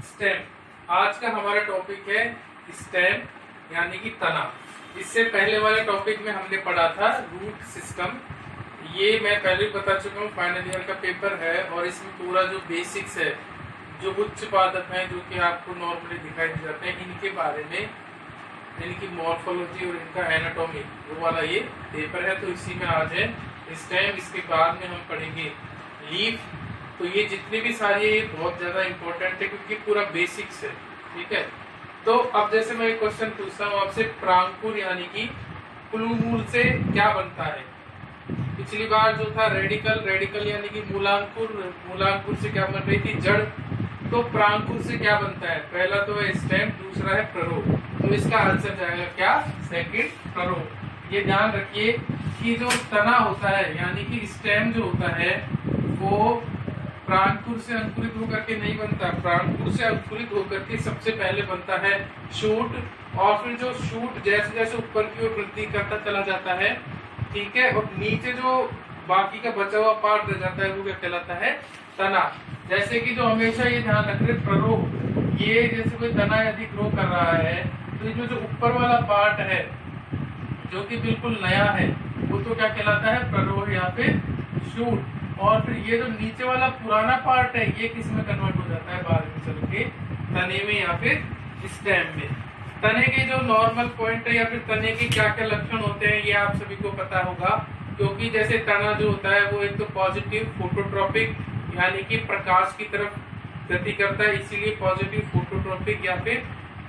Stem. आज का हमारा टॉपिक है स्टेम यानी कि तना। इससे पहले वाले टॉपिक में हमने पढ़ा था रूट सिस्टम। ये मैं पहले ही बता चुका हूँ, फाइनल ईयर का पेपर है और इसमें पूरा जो बेसिक्स है, जो उच्च पादप हैं जो कि आपको नॉर्मली दिखाई दे जाते हैं, इनके बारे में, इनकी मॉर्फोलॉजी और इनका एनाटॉमी, वो वाला ये पेपर है। तो इसी में आज है स्टेम। इसके बाद में हम पढ़ेंगे लीफ। तो ये जितने भी सारे ये बहुत ज्यादा इंपॉर्टेंट है क्योंकि पूरा बेसिक्स है, ठीक है। तो अब जैसे मैं एक क्वेश्चन पूछता हूँ आपसे, प्रांकुर यानी कि प्लूमूल से क्या बनता है। पिछली बार जो था रेडिकल यानी कि मूलांकुर से क्या बन रही थी, जड़। तो प्रांकुर से क्या बनता है, पहला तो है स्टेम, दूसरा है प्ररोह। तो इसका आंसर जाएगा क्या, सेकंड, प्ररोह। ये ध्यान रखिए कि जो तना होता है यानी कि स्टेम जो होता है वो प्रांकुर से अंकुरित होकर के नहीं बनता। प्रांकुर से अंकुरित होकर के सबसे पहले बनता है शूट, और फिर जो शूट जैसे जैसे ऊपर की ओर वृद्धि करता चला जाता है, ठीक है, और नीचे जो बाकी का बचा हुआ पार्ट रह जाता है वो क्या कहलाता है, तना। जैसे कि जो हमेशा ये ध्यान रखते प्ररोह, ये जैसे कोई तना यदि ग्रो कर रहा है तो ये जो ऊपर वाला पार्ट है जो कि बिल्कुल नया है वो तो क्या कहलाता है, प्ररोह या फिर शूट। और फिर ये जो नीचे वाला पुराना पार्ट है ये किस में कन्वर्ट हो जाता है बाद में चल के, तने में या फिर स्टेम में। तने के जो नॉर्मल पॉइंट है या फिर तने के क्या क्या लक्षण होते हैं ये आप सभी को पता होगा, क्योंकि जैसे तना जो होता है वो एक तो पॉजिटिव फोटोट्रॉपिक यानी कि प्रकाश की तरफ गति करता है, इसीलिए पॉजिटिव फोटोट्रॉपिक या फिर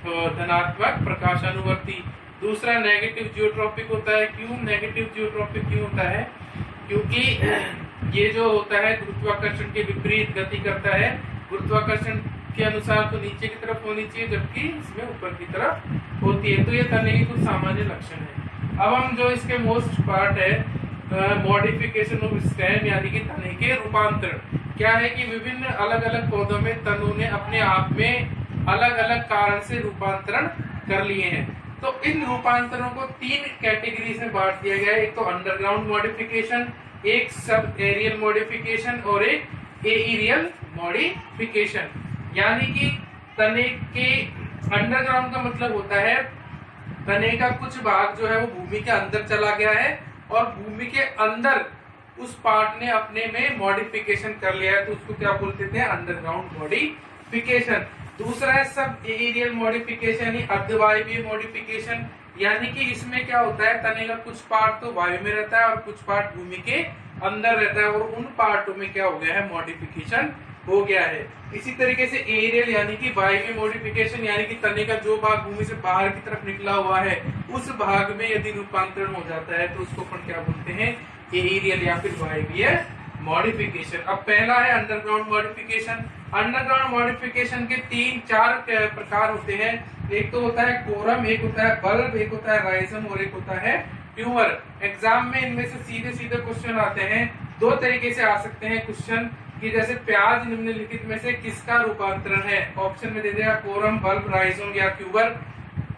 धनात्मक प्रकाशानुवर्ती। दूसरा नेगेटिव जियोट्रॉपिक होता है। क्यों नेगेटिव जियोट्रॉपिक क्यों होता है, क्योंकि ये जो होता है गुरुत्वाकर्षण के विपरीत गति करता है। गुरुत्वाकर्षण के अनुसार तो नीचे की तरफ होनी चाहिए जबकि इसमें ऊपर की तरफ होती है। तो ये तने के कुछ सामान्य लक्षण है। अब हम जो इसके मोस्ट पार्ट है मॉडिफिकेशन ऑफ स्टेम यानी कि तने के रूपांतरण, क्या है कि विभिन्न अलग अलग पौधों में तनों ने अपने आप में अलग अलग कारण से रूपांतरण कर लिए हैं। तो इन रूपांतरों को तीन कैटेगरीज में बांट दिया गया है। एक तो अंडरग्राउंड मॉडिफिकेशन, एक सब एरियल मॉडिफिकेशन और एक एरियल मॉडिफिकेशन। यानी कि तने के अंडरग्राउंड का मतलब होता है तने का कुछ भाग जो है वो भूमि के अंदर चला गया है और भूमि के अंदर उस पार्ट ने अपने में मॉडिफिकेशन कर लिया है, तो उसको क्या बोलते थे, अंडरग्राउंड मॉडिफिकेशन। दूसरा है सब एरियल मॉडिफिकेशन, अर्धवायवीय मॉडिफिकेशन, यानी कि इसमें क्या होता है तने का कुछ पार्ट तो वायु में रहता है और कुछ पार्ट भूमि के अंदर रहता है और उन पार्टों में क्या हो गया है, मॉडिफिकेशन हो गया है। इसी तरीके से एरियल यानी कि वायवीय मॉडिफिकेशन, यानी कि तने का जो भाग भूमि से बाहर की तरफ निकला हुआ है उस भाग में यदि रूपांतरण हो जाता है तो उसको अपन क्या बोलते हैं, एरियल या फिर वायवीय मॉडिफिकेशन। अब पहला है अंडरग्राउंड मॉडिफिकेशन। अंडरग्राउंड मॉडिफिकेशन के तीन चार प्रकार होते हैं। एक तो होता है कोरम, एक होता है बल्ब, एक होता है राइजम और एक होता है ट्यूमर। एग्जाम में इनमें से सीधे सीधे क्वेश्चन आते हैं। दो तरीके से आ सकते हैं क्वेश्चन कि जैसे प्याज निम्नलिखित में से किसका रूपांतरण है, ऑप्शन में दे दिया कोरम, बल्ब, राइजोम या ट्यूबर,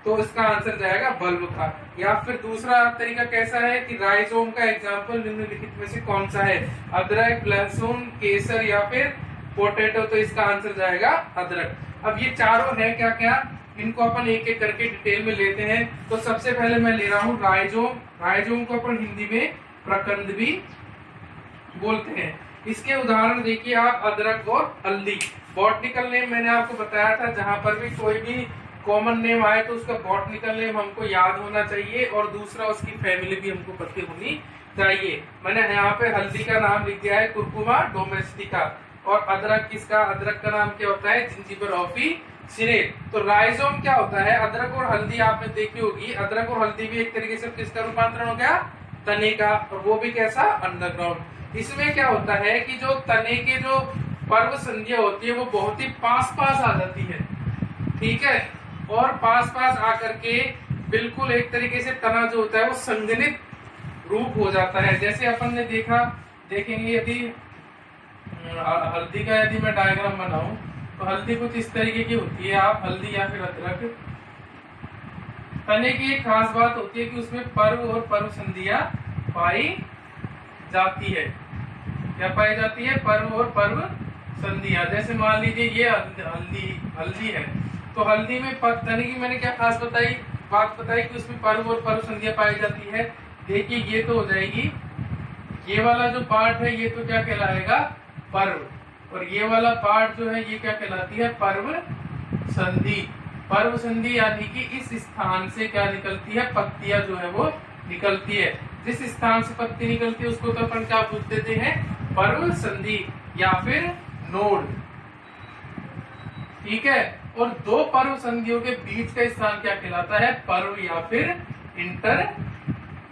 तो इसका आंसर जाएगा बल्ब का। या फिर दूसरा तरीका कैसा है कि राइजोम का एग्जाम्पल निम्नलिखित में से कौन सा है, अदरक, लहसुन, केसर या फिर पोटैटो, तो इसका आंसर जाएगा अदरक। अब ये चारों है क्या क्या, इनको अपन एक एक करके डिटेल में लेते हैं। तो सबसे पहले मैं ले रहा हूँ राइजोम। राइजोम को अपन हिंदी में प्रकंद भी बोलते हैं। इसके उदाहरण देखिए आप, अदरक और हल्दी। बॉटनिकल नेम मैंने आपको बताया था, जहां पर भी कोई भी कॉमन नेम आए तो उसका बॉटनिकल नेम हमको याद होना चाहिए और दूसरा उसकी फैमिली भी हमको पता होनी चाहिए। मैंने यहाँ पे हल्दी का नाम लिख दिया है कुरकुमा डोमेस्टिका, और अदरक किसका, अदरक का नाम क्या होता है, जिंजिबर ऑफिसिनेट। तो राइजोम क्या होता है, अदरक और हल्दी आपने देखी होगी, अदरक और हल्दी भी एक तरीके से किसका रूपांतरण हो गया, तने का, और वो भी कैसा, अंडरग्राउंड। इसमें क्या होता है कि जो तने के जो पर्व संध्या होती है वो बहुत ही पास पास आ जाती है, ठीक है, और पास पास आकर के बिल्कुल एक तरीके से तना जो होता है वो संघनित रूप हो जाता है। जैसे अपन ने देखेंगे यदि हल्दी का यदि मैं डायग्राम बनाऊं तो हल्दी कुछ इस तरीके की होती है। आप हल्दी या फिर अदरक, तने की एक खास बात होती है कि उसमें पर्व और पर्व संधियां पाई जाती है। क्या पाई जाती है, पर्व और पर्व संधियां। जैसे मान लीजिए ये हल्दी हल्दी है, तो हल्दी में तने की मैंने क्या खास बात बताई कि उसमें पर्व और पर्व संधियां पाई जाती है। देखिए ये तो हो जाएगी, ये वाला जो पार्ट है ये तो क्या कहलाएगा, पर्व, और ये वाला पार्ट जो है ये क्या कहलाती है, पर्व संधि। पर्व संधि यानी कि इस स्थान से क्या निकलती है, पत्तियां जो है वो निकलती है। जिस स्थान से पत्ती निकलती है उसको तो अपन क्या पूछ देते हैं, पर्व संधि या फिर नोड। ठीक है, और दो पर्व संधियों के बीच का स्थान क्या कहलाता है, पर्व या फिर इंटर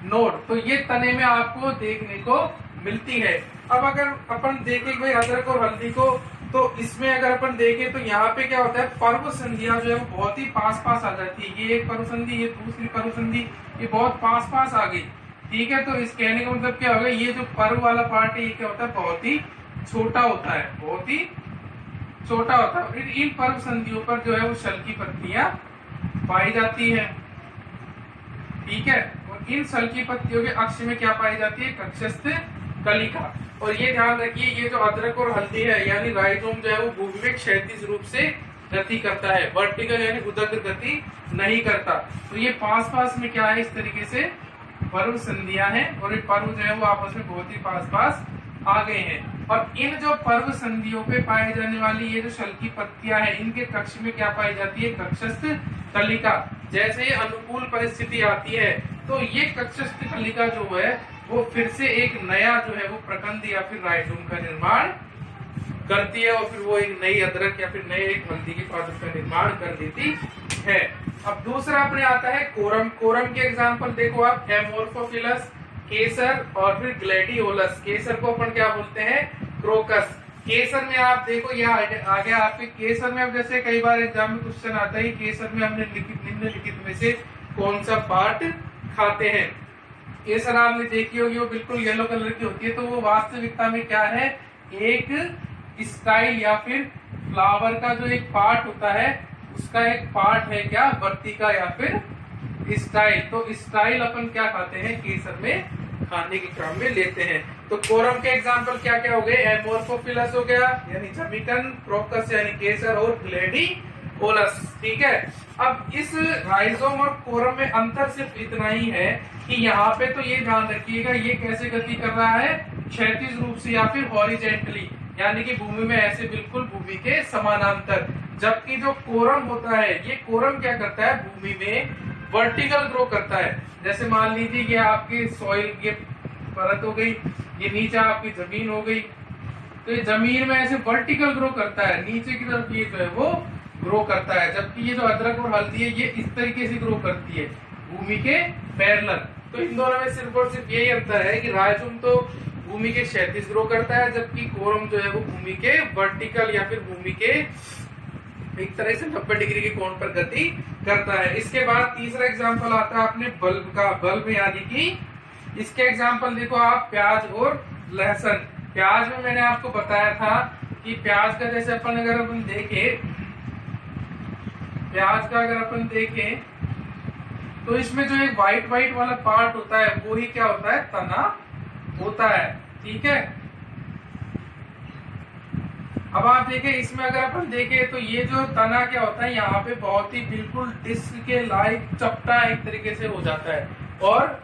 नोड। तो ये तने में आपको देखने को मिलती है। अब अगर अपन देखें भाई अदरक और हल्दी को, तो इसमें अगर अपन देखें तो यहाँ पे क्या होता है, पर्व संधियां जो है वो बहुत ही पास पास आ जाती है। ये एक पर्व संधि, ये दूसरी पर्व संधि, ये बहुत पास पास आ गई। ठीक है, तो इस कहने का मतलब क्या होगा, ये जो पर्व वाला पार्ट है ये क्या होता है, बहुत ही छोटा होता है, बहुत ही छोटा होता है। इन पर्व संधियों पर जो है वो शल की पत्तियां पाई जाती है। ठीक है, और इन शल की पत्तियों के अक्ष में क्या पाई जाती है, कक्षस्थ कलिका। और ये ध्यान रखिए, ये जो अदरक और हल्दी है यानी राइजोम जो है वो भूमि में क्षैतिज रूप से गति करता है, वर्टिकल यानी उदग्र गति नहीं करता। तो ये पास पास में क्या है, इस तरीके से पर्व संधियां हैं, और ये पर्व जो है वो आपस में बहुत ही पास पास आ गए हैं। और इन जो पर्व संधियों पे पाए जाने वाली ये जो शल की पत्तियां हैं, इनके कक्ष में क्या पाई जाती है, कक्षस्थ कलिका। जैसे ही अनुकूल परिस्थिति आती है तो ये कक्षस्थ कलिका जो है वो फिर से एक नया जो है वो प्रकंद या फिर राइजोम का निर्माण करती है, और फिर वो एक नई अदरक या फिर नए एक हल्दी के पादप का निर्माण कर देती है। अब दूसरा अपने आता है कोरम। कोरम के एग्जाम्पल देखो आप, एमोर्फोफिलस, केसर और फिर ग्लैडियोलस। केसर को अपन क्या बोलते हैं, क्रोकस। केसर में आप देखो यहाँ आगे आपके केसर में, अब जैसे कई बार एग्जाम में क्वेश्चन आता है केसर में हमने निम्नलिखित में से कौन सा पार्ट खाते हैं। केसर आपने देखी होगी वो बिल्कुल येलो कलर की होती है, तो वो वास्तविकता में क्या है, एक स्टाइल या फिर फ्लावर का जो एक पार्ट होता है उसका एक पार्ट है क्या, वर्तिका या फिर स्टाइल। तो स्टाइल अपन क्या खाते हैं, केसर में खाने के क्रम में लेते हैं। तो कोरम के एग्जाम्पल क्या क्या हो गए, एमोर्फोफिलस हो गया यानी जमीकन, क्रोकस यानी केसर, और ग्लैडियोलस। ठीक है, अब इस राइजोम और कोरम में अंतर सिर्फ इतना ही है कि यहाँ पे तो ये ध्यान रखिएगा ये कैसे गति कर रहा है, क्षैतिज रूप से या फिर हॉरिजेंटली, यानी कि भूमि में ऐसे बिल्कुल भूमि के समानांतर। जबकि जो कोरम होता है, ये कोरम क्या करता है, भूमि में वर्टिकल ग्रो करता है। जैसे मान लीजिए ये आपकी सॉइल ये परत हो गई, ये नीचे आपकी जमीन हो गई, तो ये जमीन में ऐसे वर्टिकल ग्रो करता है, नीचे की तरफ ये जो है वो ग्रो करता है। जबकि ये जो अदरक और हल्दी है ये इस तरीके से ग्रो करती है, भूमि के पैरेलल। तो इन दोनों में सिर्फ और सिर्फ यही अंतर है कि राइजोम तो भूमि के क्षैतिज ग्रो करता है, जबकि कोरम जो है वो भूमि के वर्टिकल या फिर भूमि के एक तरह से 90 डिग्री के कोण पर गति करता है। इसके बाद तीसरा एग्जाम्पल आता है अपने बल्ब का। बल्ब यानी कि इसके एग्जाम्पल देखो आप, प्याज और लहसुन। प्याज में मैंने आपको बताया था कि प्याज का जैसे अपन अगर अपन देखें, प्याज का अगर अपन देखें तो इसमें जो एक व्हाइट व्हाइट वाला पार्ट होता है वो ही क्या होता है, तना होता है। ठीक है, अब आप देखें इसमें अगर अपन देखें तो ये जो तना क्या होता है, यहाँ पे बहुत ही बिल्कुल डिस्क के लाइक चपटा एक तरीके से हो जाता है। और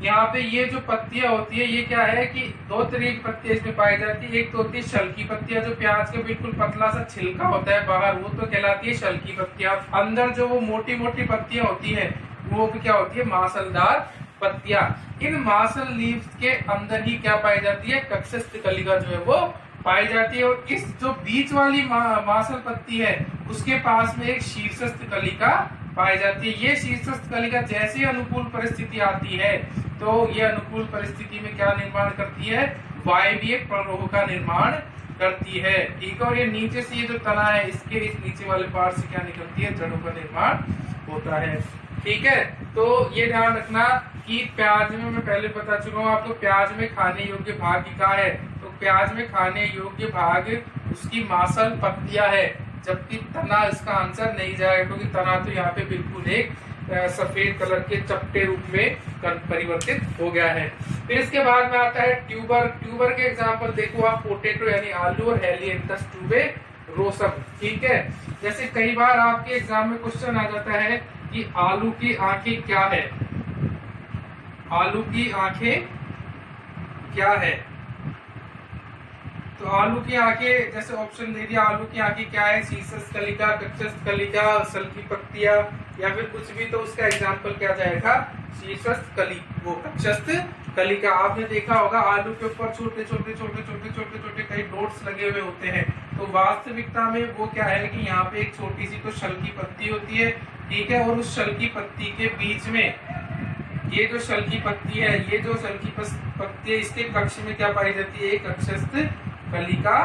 यहाँ पे ये जो पत्तियां होती है ये क्या है कि दो तरह की पत्तियां इसमें पाई जाती है। एक तो होती है शल की पत्तियां, जो प्याज का बिल्कुल पतला सा छिलका होता है बाहर, वो तो कहलाती है शल की पत्तियां। अंदर जो वो मोटी मोटी पत्तियां होती है वो क्या होती है, मांसलदार पत्तियां। इन मांसल लीव्स के अंदर ही क्या पाई जाती है, कक्षस्थ कलिका जो है वो पाई जाती है। और इस जो बीच वाली मांसल पत्ती है उसके पास में एक शीर्षस्थ कलिका पाई जाती है। ये शीर्षस्थ कलिका जैसे ही अनुकूल परिस्थिति आती है तो ये अनुकूल परिस्थिति में क्या निर्माण करती है, वायवीय प्ररोह का निर्माण करती है। ठीक है, और ये नीचे से ये जो तना है इसके इस नीचे वाले पार्ट से क्या निकलती है, जड़ों का निर्माण होता है। ठीक है, तो ये ध्यान रखना कि प्याज में मैं पहले बता चुका हूँ आपको, प्याज में खाने योग्य भाग क्या है, तो प्याज में खाने योग्य भाग उसकी मांसल पत्तियां है, जबकि तना इसका आंसर नहीं जाएगा, क्योंकि तना तो यहाँ पे बिल्कुल एक सफेद कलर के चपटे रूप में परिवर्तित हो गया है। फिर इसके बाद में आता है ट्यूबर। ट्यूबर के एग्जाम्पल देखो आप, पोटेटो यानी आलू और हेलियंथस ट्यूबेरोसम। ठीक है, जैसे कई बार आपके एग्जाम में क्वेश्चन आ जाता है कि आलू की आंखें क्या है, आलू की आंखें क्या है। तो आलू की आंखें, जैसे ऑप्शन दे दिया, आलू की आंखें क्या है, शीर्षस्थ कलिका, कक्षस्थ कलिका, सल्की पत्तियां, या फिर कुछ भी, तो उसका एग्जाम्पल क्या जाएगा, शीर्षस्थ कली, वो कक्षस्थ कलिका। आपने देखा होगा आलू के ऊपर छोटे छोटे छोटे छोटे छोटे छोटे कई डॉट्स लगे हुए होते हैं, तो वास्तविकता में वो क्या है कि यहाँ पे एक छोटी सी तो शल की पत्ती होती है। ठीक है, और उस शल की पत्ती के बीच में ये जो शल की पत्ती है, ये जो शल की पत्ती है, इसके कक्ष में क्या पाई जाती है, एक कक्षस्थ कलिका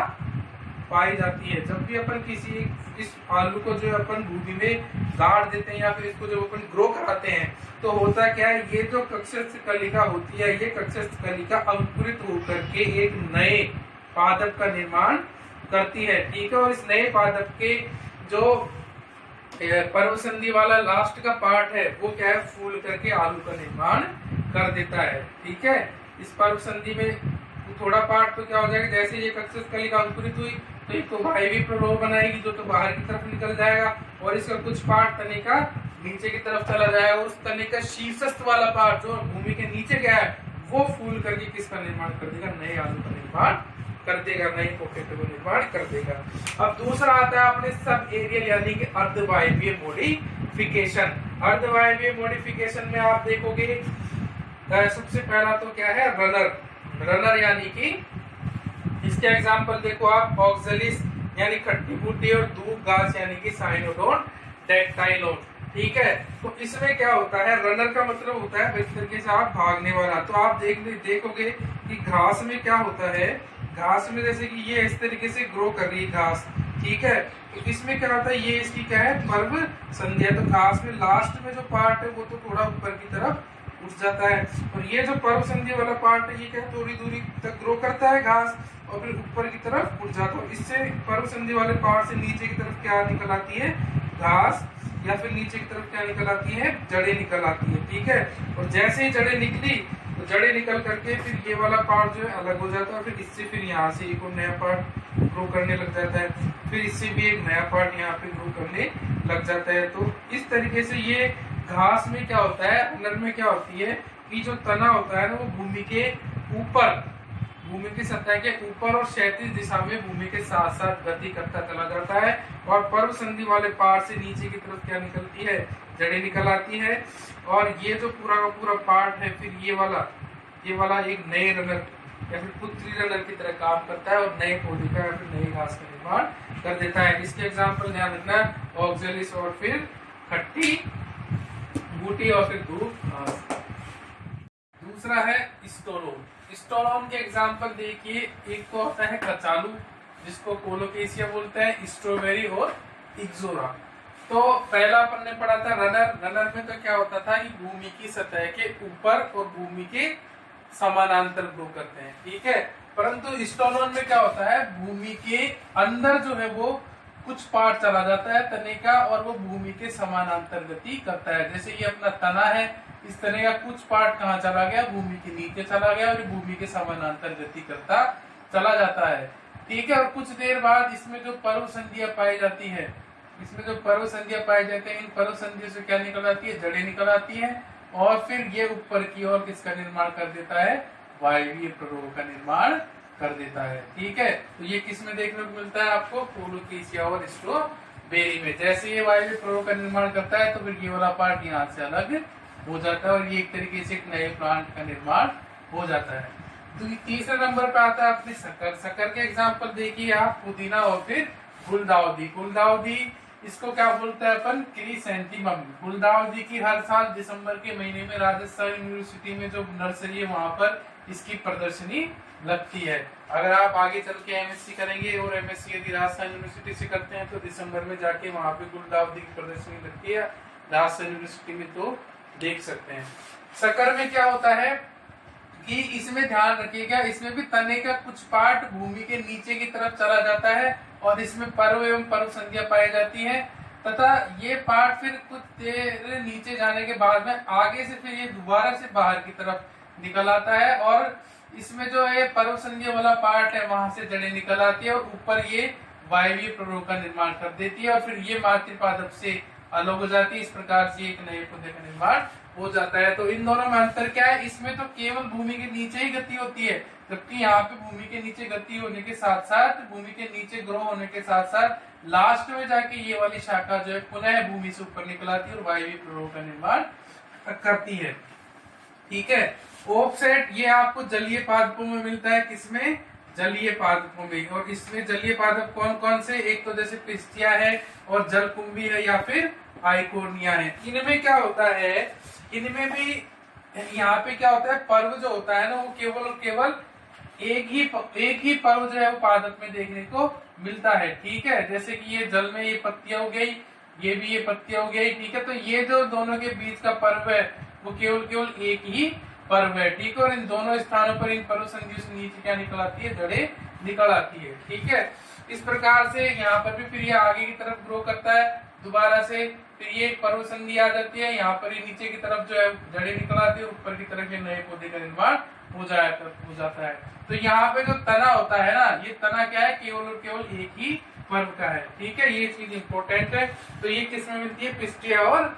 पाई जाती है। जब भी अपन किसी इस आलू को जो अपन भूमि में गाड़ देते हैं या फिर इसको जब अपन ग्रो कराते हैं, तो होता क्या है, ये जो कक्षस्थ कलिका होती है, ये कक्षस्थ कलिका अंकुरित होकर के एक नए पादप का निर्माण करती है। ठीक है, और इस नए पादप के जो पर्व संधि वाला लास्ट का पार्ट है, वो क्या है, फूल करके आलू का निर्माण कर देता है। ठीक है, इस पर्व संधि में थोड़ा पार्ट तो क्या हो जाएगा, जैसे ये कक्षस्थ कलिका अंकुरित हुई तो एक तो वायवीय प्रभाव बनाएगी जो तो बाहर की तरफ निकल जाएगा, और इसका कुछ पार्ट तने का नीचे की तरफ चला जाएगा। उस तने का शीर्षस्थ वाला पार्ट जो भूमि के नीचे गया है, वो फूल करके किसका निर्माण कर देगा, नए आलू का निर्माण कर देगा, नए पोटेटो का निर्माण कर देगा। अब दूसरा आता है अपने सब एरियल यानी कि अर्धवायवीय मॉडिफिकेशन। अर्धवायवीय मॉडिफिकेशन में आप देखोगे सबसे पहला तो क्या है, रनर। रनर यानी कि इसके एग्जांपल देखो आप, ऑक्सलिस यानी खट्टी बूटी, और दूब घास यानी कि साइनोडोन डेक्टाइलोन। ठीक है, तो इसमें क्या होता है, रनर का मतलब होता है इस तरीके से आप भागने वाला। तो आप देखोगे कि घास में क्या होता है, घास में जैसे कि ये इस तरीके से ग्रो कर रही है घास। ठीक है, तो इसमें क्या होता है, ये इसकी क्या है, पर्व संधि है। तो घास में लास्ट में जो पार्ट है वो तो थोड़ा ऊपर की तरफ उठ जाता है, और ये जो पर्व संधि वाला पार्ट है, ये क्या थोड़ी दूरी तक ग्रो करता है घास, और फिर ऊपर की तरफ उठ जाता है। इससे पर्व संधि वाले पार्ट से नीचे की तरफ क्या निकल आती है, घास, या फिर नीचे की तरफ क्या निकल आती है, जड़ें निकल आती है। ठीक है, और जैसे ही जड़ें निकली तो जड़ें निकल करके फिर ये वाला पार्ट जो है अलग हो जाता है, फिर इससे फिर यहाँ से एक और नया पार्ट ग्रो करने लग जाता है, फिर इससे भी एक नया पार्ट यहाँ पे ग्रो करने लग जाता है। तो इस तरीके से ये घास में क्या होता है, रनर में क्या होती है कि जो तना होता है ना, वो भूमि के ऊपर, भूमि की सतह के ऊपर और क्षैतिज दिशा में भूमि के साथ साथ गति करता चला जाता है, और पर्व संधि वाले पार्ट से नीचे की तरफ क्या निकलती है, जड़ें निकल आती है, और ये जो पूरा का पूरा पार्ट है, फिर ये वाला एक नए रनर या फिर पुत्री रनर की तरह काम करता है, और नए पौधे का या फिर नई घास का निर्माण कर देता है। इसके एग्जाम्पल ध्यान रखना, ऑक्सलिस और फिर खट्टी बूटी और फिर दूब घास। दूसरा है स्टोलोन। स्टोलोन के एग्जाम्पल देखिए, एक तो होता है कचालू जिसको कोलोकेशिया बोलते हैं, स्ट्रॉबेरी और इक्सोरा। तो पहला अपन ने पढ़ा था रनर। रनर में तो क्या होता था कि भूमि की सतह के ऊपर और भूमि के समानांतर ग्रो करते हैं। ठीक है, परंतु स्टोलोन में क्या होता है, भूमि के अंदर जो है वो कुछ पार्ट चला जाता है तने का, और वो भूमि के समानांतर गति करता है। जैसे ये अपना तना है, इस तरह का कुछ पार्ट कहाँ चला गया, भूमि के नीचे चला गया, और भूमि के समानांतर गति करता चला जाता है। ठीक है, और कुछ देर बाद इसमें जो पर्व संधियां पाई जाती है, इसमें जो पर्व संधियां पाई जाती है, इन पर्व संधियों से क्या निकल आती है, जड़ें निकल आती है, और फिर ये ऊपर की ओर किसका निर्माण कर देता है, वायवीय प्ररोह का निर्माण कर देता है। ठीक है, तो ये किस में देखने को मिलता है आपको, कोलोकेशिया और स्ट्रॉबेरी में। जैसे ये वायवीय प्ररोह का निर्माण करता है तो फिर ये वाला पार्ट यहाँ से अलग हो जाता है, और ये एक तरीके से एक नए प्लांट का निर्माण हो जाता है। तो तीसरे नंबर पे आता है अपनी शक्कर। शक्कर के एग्जाम्पल देखिए आप, पुदीना और फिर गुलदाउदी। गुलदाउदी इसको क्या बोलते हैं अपन, क्रिसैंथेमम। गुलदाउदी की हर साल दिसंबर के महीने में राजस्थान यूनिवर्सिटी में जो नर्सरी है वहां पर इसकी प्रदर्शनी लगती है। अगर आप आगे चल के एमएससी करेंगे, और एमएससी यदि राजस्थान यूनिवर्सिटी से करते हैं तो दिसंबर में जाके वहां पे गुलदाउदी की प्रदर्शनी लगती है राजस्थान यूनिवर्सिटी में, तो देख सकते हैं। शक्कर में क्या होता है कि इसमें ध्यान रखिएगा, इसमें भी तने का कुछ पार्ट भूमि के नीचे की तरफ चला जाता है, और इसमें पर्व एवं पर्व संधियां पाई जाती है। तथा ये पार्ट फिर कुछ देर नीचे जाने के बाद में आगे से फिर ये दोबारा से बाहर की तरफ निकल आता है और इसमें जो है पर्व संधि वाला पार्ट है वहां से जड़ें निकल आती है और ऊपर ये वायवीय प्ररोह का निर्माण कर देती है और फिर ये मातृपादप से अलग हो जाती है। इस प्रकार से एक नए पौधे का निर्माण हो जाता है। तो इन दोनों में अंतर क्या है, इसमें तो केवल भूमि के नीचे ही गति होती है, जबकि यहाँ पे भूमि के नीचे गति होने के साथ साथ, भूमि के नीचे ग्रो होने के साथ साथ लास्ट में जाके ये वाली शाखा जो है पुनः भूमि से ऊपर निकल आती है और वायवीय प्ररोह का निर्माण करती है। ठीक है। ऑफसेट ये आपको जलीय पादपों में मिलता है, किसमें, जलीय पादपों में। और इसमें जलीय पादप कौन कौन से, एक तो जैसे पिस्टिया है और जलकुंभी है या फिर आइकोर्निया है। इनमें क्या होता है, इनमें भी यहाँ पे क्या होता है, पर्व जो होता है ना वो केवल और केवल एक ही पर्व जो है वो पादप में देखने को मिलता है। ठीक है। जैसे कि ये जल में ये पत्तियां हो गई, ये भी ये पत्तियां हो गई। ठीक है। तो ये जो दोनों के बीच का पर्व है वो केवल एक ही पर्व है। ठीक है। और इन दोनों स्थानों पर इन पर्व संधियों से नीचे क्या निकल आती है, जड़ें निकल आती है। ठीक है। इस प्रकार से यहाँ पर भी फिर ये आगे की तरफ ग्रो करता है दोबारा से, फिर ये पर्व संधि आ जाती है, यहाँ पर ही नीचे की तरफ जो है जड़ें निकल आती है, ऊपर की तरफ ये नए पौधे का निर्माण हो जाता है। तो यहाँ पे जो तना होता है ना, ये तना क्या है, केवल और केवल एक ही पर्व का है। ठीक है। ये चीज इंपॉर्टेंट है। तो ये किसमें मिलती है, पिस्टिया और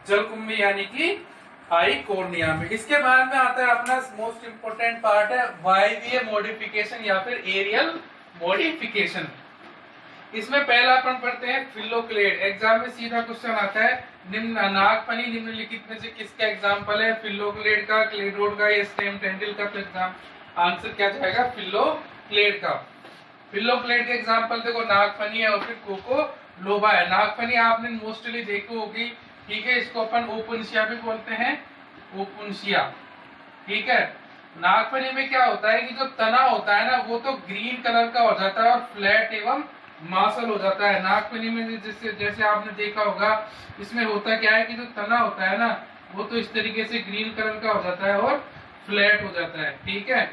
जलकुंभी यानी कि आइकोर्निया में। इसके बाद में आता है अपना मोस्ट इंपोर्टेंट पार्ट है वायवीय मॉडिफिकेशन या फिर एरियल मॉडिफिकेशन। इसमें पहला अपन पढ़ते हैं फिलोक्लेड। एग्जाम में सीधा क्वेश्चन आता है, निम्न नागफनी निम्नलिखित में से किसका एग्जाम्पल है, फिलोक्लेड का, क्लेडोड का या स्टेम टेंडिल का। तो एग्जाम आंसर क्या जाएगा, फिलोक्लेड का। फिलोक्लेड के एग्जाम्पल देखो, नागफनी है और फिर कोको लोबा है। नागफनी आपने मोस्टली देखी होगी। ठीक है। इसको अपन ओपुन्सिया भी बोलते हैं, ओपुन्सिया। ठीक है। नागफनी में क्या होता है कि जो तना होता है ना वो तो ग्रीन कलर का हो जाता है और फ्लैट एवं मासल हो जाता है। नागफनी में जैसे आपने देखा होगा, इसमें होता क्या है कि जो तना होता है ना वो तो इस तरीके से ग्रीन कलर का हो जाता है और फ्लैट हो जाता है। ठीक है।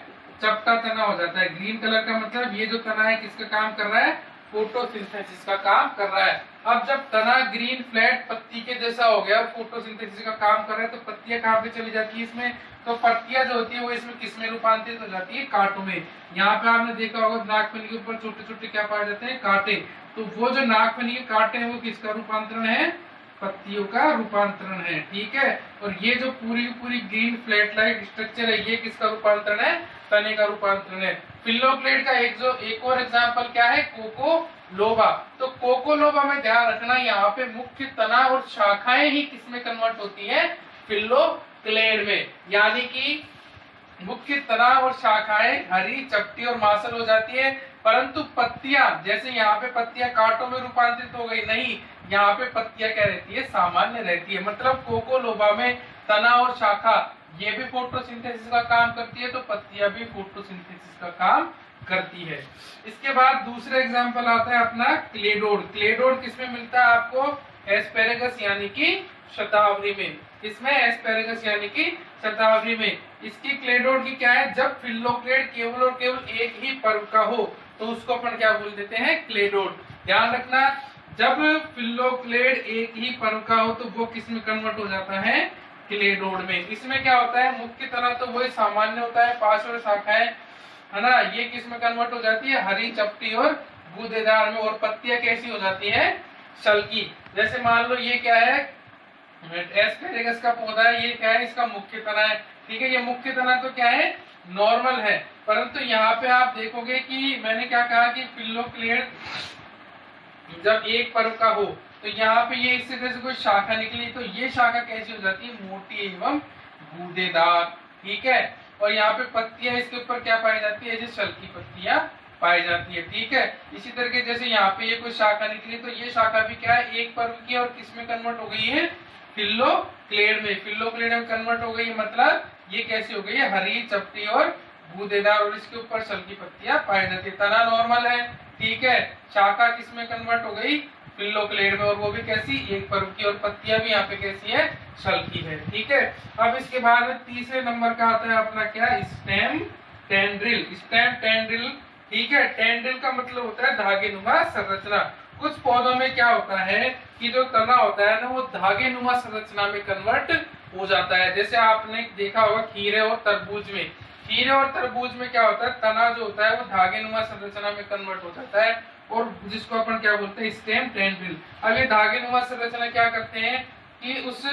चपटा तना हो जाता है। ग्रीन कलर का मतलब ये जो तना है किसका काम कर रहा है, फोटोसिंथेसिस का काम कर रहा है। अब जब तना ग्रीन फ्लैट पत्ती के जैसा हो गया, फोटोसिंथेसिस का काम कर रहा है, तो पत्तियां कहाँ पे चली जाती है इसमें, तो पत्तियां जो होती है वो इसमें किसमें रूपांतरित हो जाती है, कांटों में। यहाँ पे आपने देखा होगा नागफनी के ऊपर छोटे छोटे क्या पाए जाते हैं, कांटे। तो वो जो नागफनी के कांटे हैं वो किसका रूपांतरण है, पत्तियों का रूपांतरण है। ठीक है। और ये जो पूरी ग्रीन फ्लैट लाइक स्ट्रक्चर है ये किसका रूपांतरण है, तने का रूपांतरण है। फिलोक्लेड का एक और एग्जाम्पल क्या है, कोको लोबा। तो कोको लोबा में ध्यान रखना, यहाँ पे मुख्य तना और शाखाएं ही किसमें कन्वर्ट होती है, फिलोक्लेड में। यानी कि मुख्य तना और शाखाएं हरी, चपटी और मासल हो जाती है, परंतु पत्तियां, जैसे यहाँ पे पत्तियां कांटों में रूपांतरित हो गई, नहीं, यहाँ पे पत्तियां क्या रहती है, सामान्य रहती है। मतलब कोको लोबा में तना और शाखा ये भी फोटोसिंथेसिस का काम करती है, तो पत्तियां भी फोटोसिंथेसिस का काम करती है। इसके बाद दूसरा एग्जाम्पल आता है अपना क्लेडोड। क्लेडोड किसमें मिलता है आपको, एस्पेरेगस यानी कि शतावरी में। इसमें एस्पेरेगस यानी कि शतावरी में। इसकी क्लेडोड की क्या है, जब फिलोक्लेड केवल और केवल एक ही पर्व का हो तो उसको अपन क्या बोल देते हैं, क्लेडोड। ध्यान रखना, जब फिलोक्लेड एक ही पर्व का हो तो वो किस में कन्वर्ट हो जाता है, क्लेडोड में। इसमें क्या होता है, मुख्य तना तो वही सामान्य होता है, पार्श्व शाखाएं है ना, ये किस में कन्वर्ट हो जाती है, हरी, चपटी और गूदेदार में। और पत्तियां कैसी हो जाती है, शल्की। जैसे मान लो ये क्या है, एस्पेरेगस का पौधा है, ये क्या है, इसका मुख्य तना है। ठीक है। ये मुख्य तना तो क्या है, नॉर्मल है, परंतु यहाँ पे आप देखोगे कि मैंने क्या कहा कि फिलोक्लेड जब एक पर्व का हो तो यहाँ पे ये इससे जैसे कोई शाखा निकली तो ये शाखा कैसी हो जाती है, मोटी एवं गूदेदार। ठीक है। और यहाँ पे पत्तियां इसके ऊपर क्या पाई जाती है, जैसे शल्की पत्तियां पाई जाती है। ठीक है। इसी तरीके जैसे यहाँ पे ये कोई शाखा निकली तो ये शाखा भी क्या है, एक पर्व की और किसमें कन्वर्ट हो गई है, फिलोक्लेड में। फिलोक्लेड में कन्वर्ट हो गई, मतलब ये कैसी हो गई है, हरी, चपटी और गूदेदार, और इसके ऊपर शल्की पत्तियां पाई जाती है। तना नॉर्मल है। ठीक है। शाखा किसमें कन्वर्ट हो गई, फिलोक्लेड में, और वो भी कैसी, एक पर्व की, और पत्तियां भी यहाँ पे कैसी है, शल्की है। ठीक है। अब इसके बाद में तीसरे नंबर का आता है अपना क्या, स्टेम टेंड्रिल। Stem tendril. ठीक है। टेंड्रिल का मतलब होता है धागे नुमा संरचना। कुछ पौधों में क्या होता है कि जो तना होता है ना वो धागे नुमा संरचना में कन्वर्ट हो जाता है। जैसे आपने देखा होगा खीरे और तरबूज में, खीरे और तरबूज में क्या होता है, तना जो होता है वो धागे नुमा संरचना में कन्वर्ट हो जाता है, और जिसको अपन क्या बोलते हैं, स्टेम टेंड्रिल। अब ये धागे नुमा संरचना क्या करते हैं कि उस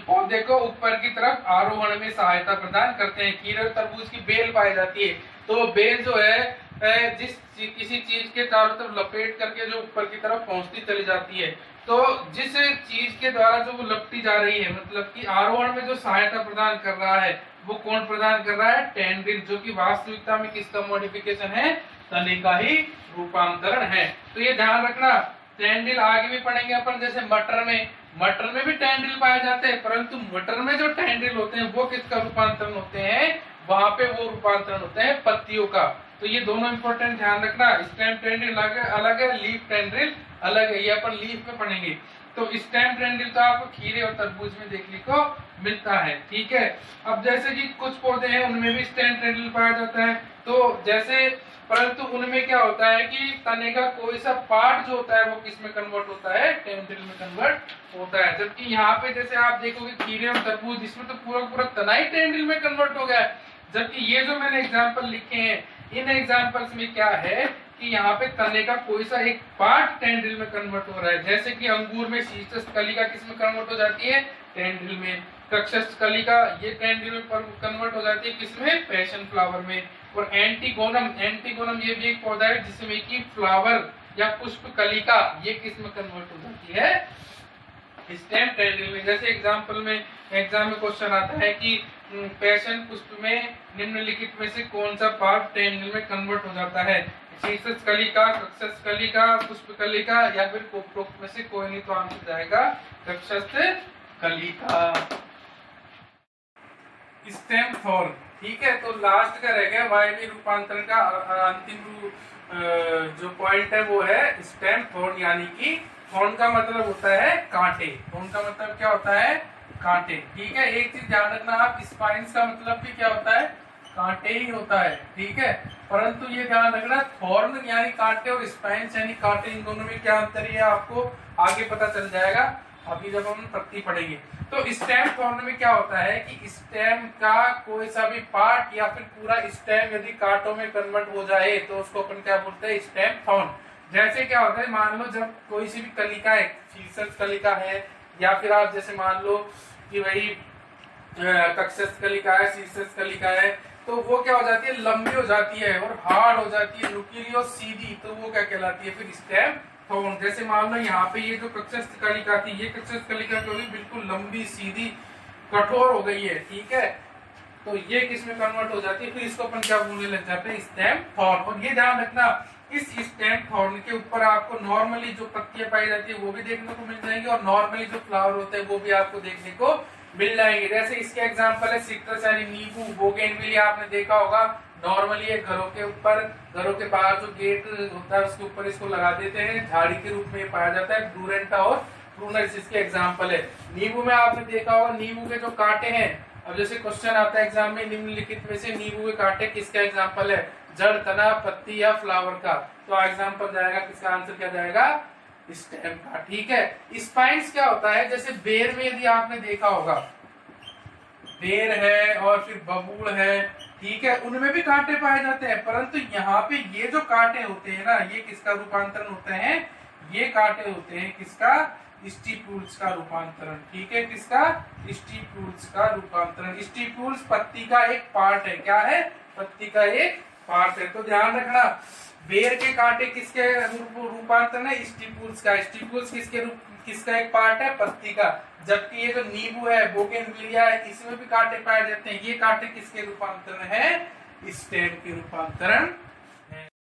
पौधे को ऊपर की तरफ आरोहण में सहायता प्रदान करते हैं। खीरे और तरबूज की बेल पाई जाती है, तो बेल जो है जिस किसी चीज के चारों तरफ लपेट करके जो ऊपर की तरफ पहुंचती चली जाती है, तो जिस चीज के द्वारा जो वो लपटी जा रही है, मतलब कि आरोहण में जो सहायता प्रदान कर रहा है वो कौन प्रदान कर रहा है, टेंड्रिल, जो कि वास्तविकता में किसका मॉडिफिकेशन है, तने का ही रूपांतरण है। तो ये ध्यान रखना, टेंड्रिल आगे भी पढ़ेंगे अपन, जैसे मटर में भी टेंड्रिल पाए जाते हैं, परंतु मटर में जो टेंड्रिल होते हैं वो किसका रूपांतरण होते हैं, वहां पे वो रूपांतरण होते हैं पत्तियों का। तो ये दोनों इंपॉर्टेंट ध्यान रखना, स्टेम टेंड्रिल अलग है, लीफ टेंड्रिल अलग है, ये अपन लीफ में पढ़ेंगे। तो स्टेम टेंड्रिल तो आपको खीरे और तरबूज में देखने को मिलता है, ठीक है। अब जैसे कि कुछ पौधे हैं उनमें भी स्टेम टेंड्रिल पाया जाता है, तो जैसे परंतु उनमें क्या होता है कि तने का कोई सा पार्ट जो होता है वो किस में कन्वर्ट होता है, टेंड्रिल में कन्वर्ट होता है। जबकि यहाँ पे जैसे आप देखोगे खीरे और तरबूज, इसमें तो पूरा पूरा तना ही टेंड्रिल में कन्वर्ट हो गया है। जबकि ये जो मैंने एग्जाम्पल लिखे हैं, इन एग्जाम्पल्स में क्या है कि यहाँ पे तने का कोई सा एक पार्ट टेंड्रिल में कन्वर्ट हो रहा है। जैसे कि अंगूर में शीर्षस्थ कलिका किस में कन्वर्ट हो जाती है, टेंड्रिल में। कक्षस्थ कलिका ये टेंड्रिल में कन्वर्ट हो जाती है किसमें, पैशन फ्लावर में। और एंटीगोनम ये भी एक पौधा है जिसमें कि फ्लावर या पुष्प कलिका ये किस में कन्वर्ट हो जाती है, स्टेम टेंड्रिल में। जैसे एग्जाम में क्वेश्चन आता है कि पैशन पुष्प में निम्नलिखित में से कौन सा पार्ट टेंड्रिल में कन्वर्ट हो जाता है, शीर्षस्थ कलिका, कक्षस्थ कलिका, पुष्प कलिका या फिर उपरोक्त में से कोई नहीं, तो आंसर जाएगा कक्षस्थ कलिका। स्टेम थॉर्न, ठीक है। तो लास्ट का रह गया वायवीय रूपांतरण का अंतिम जो पॉइंट है वो है स्टेम थॉर्न, यानी कि थॉर्न का मतलब होता है कांटे, थॉर्न का मतलब क्या होता है, कांटे, ठीक है। एक चीज ध्यान रखना आप, स्पाइन्स का मतलब भी क्या होता है, कांटे ही होता है, ठीक है। परंतु ये ध्यान रखना, थॉर्न यानी कांटे और स्पाइन्स यानी कांटे, इन दोनों में क्या अंतर है आपको आगे पता चल जाएगा अभी जब हम पत्ती पढ़ेंगे। तो स्टेम थॉर्न में क्या होता है कि स्टेम का कोई सा भी पार्ट या फिर पूरा स्टेम यदि कांटों में कन्वर्ट हो जाए तो उसको अपन क्या बोलते हैं, स्टेम थॉर्न। जैसे क्या होता है, मान लो जब कोई सी भी कलिका है, शीर्षस्थ कलिका है, या फिर आप जैसे मान लो कि भाई कक्षस्थ कलिका है, शीर्षस्थ कलिका है, तो वो क्या हो जाती है, लंबी हो जाती है और हार्ड हो जाती है, नुकीली और सीधी, तो वो क्या कहलाती है फिर स्टेम थॉर्न। जैसे मान लो यहाँ पे ये जो कक्षस्थ कलिका थी, ये कक्षस्थ कलिका जो बिल्कुल लंबी सीधी कठोर हो गई है, ठीक है, तो ये किस में कन्वर्ट हो जाती है, फिर इसको अपन क्या बोलने लग जाते हैं, स्टेम थॉर्न। और ये ध्यान रखना, इस स्टेम थॉर्न के ऊपर आपको नॉर्मली जो पत्तियां पाई जाती है वो भी देखने को मिल जाएंगी, और नॉर्मली जो फ्लावर होते हैं वो भी आपको देखने को मिल जाएंगे। जैसे इसके एग्जांपल है सिट्रस यानी नींबू, बोगेनविलिया आपने देखा होगा, नॉर्मली ये घरों के ऊपर, घरों के बाहर जो गेट होता है उसके ऊपर इसको लगा देते हैं, झाड़ी के रूप में पाया जाता है। डूरेंटा और प्रूनस इसके एग्जाम्पल है। नींबू में आपने देखा होगा, नींबू के जो कांटे हैं, अब जैसे क्वेश्चन आता है एग्जाम में, निम्नलिखित में से नींबू के कांटे किसका एग्जाम्पल है, जड़, तना, पत्ती या फ्लावर का, तो एग्जाम्पल जाएगा किसका, आंसर क्या जाएगा, स्टेम का, ठीक है। स्पाइन्स क्या होता है, जैसे बेर में यदि आपने देखा होगा, बेर है और फिर बबूल है, ठीक है, उनमें भी कांटे पाए जाते हैं, परंतु यहाँ पे ये जो कांटे होते हैं ना, ये किसका रूपांतरण होते हैं, ये कांटे होते हैं किसका, स्टिप्यूल्स का रूपांतरण, ठीक है, किसका, स्टिप्यूल्स का रूपांतरण। स्टिप्यूल्स पत्ती का एक पार्ट है, क्या है, पत्ती का एक पार्ट है। तो ध्यान रखना, बेर के कांटे किसके रूपांतरण है, स्टिप्यूल्स का। स्टिप्यूल्स किसका एक पार्ट है, पत्ती का। जबकि ये जो नींबू है, बोगेनविलिया है, इसमें भी कांटे पाए जाते हैं, ये कांटे किसके रूपांतरण है, स्टेम के रूपांतरण